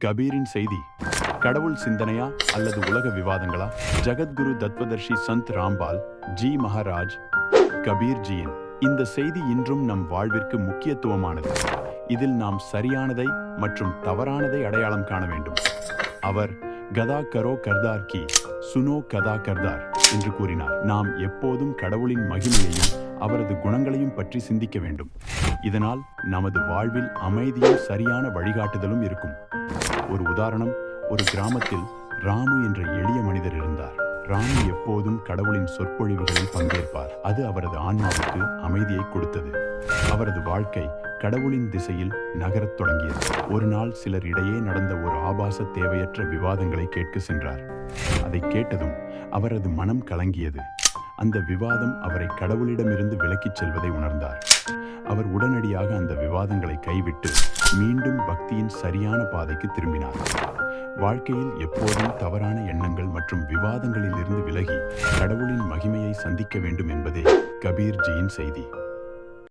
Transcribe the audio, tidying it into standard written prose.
கபீரின் செய்தி கடவுள் சிந்தனையா அல்லது உலக விவாதங்களா? ஜகத்குரு தத்வதர்ஷி சந்த் ராம்பால் ஜி மகாராஜ் கபீர்ஜியின் இந்த செய்தி இன்றும் நம் வாழ்விற்கு முக்கியத்துவமானது. இதில் நாம் சரியானதை மற்றும் தவறானதை அடையாளம் காண வேண்டும். அவர் கதா கரோ கர்தார் கி சுனோ கதா கர்தார் என்று கூறினார். நாம் எப்போதும் கடவுளின் மகிமையையும் அவரது குணங்களையும் பற்றி சிந்திக்க வேண்டும். இதனால் நமது வாழ்வில் அமைதியும் சரியான வழிகாட்டுதலும் இருக்கும். ஒரு உதாரணம், ஒரு கிராமத்தில் ராமு என்ற எளிய மனிதர் இருந்தார். ராமு எப்போதும் கடவுளின் சொற்பொழிவுகளில் பங்கேற்பார். அது அவரது ஆன்மாவுக்கு அமைதியை கொடுத்தது. அவரது வாழ்க்கை கடவுளின் திசையில் நகரத் தொடங்கியது. ஒரு நாள் சிலர் இடையே நடந்த ஒரு ஆபாச தேவையற்ற விவாதங்களை கேட்க சென்றார். அதை கேட்டதும் அவரது மனம் கலங்கியது. அந்த விவாதம் அவரை கடவுளிடமிருந்து விலக்கிச் செல்வதை உணர்ந்தார். அவர் உடனடியாக அந்த விவாதங்களை கைவிட்டு மீண்டும் பக்தியின் சரியான பாதைக்கு திரும்பினார். வாழ்க்கையில் எப்போதும் தவறான எண்ணங்கள் மற்றும் விவாதங்களில் இருந்து விலகி கடவுளின் மகிமையை சந்திக்க வேண்டும் என்பதே கபீர்ஜியின் செய்தி.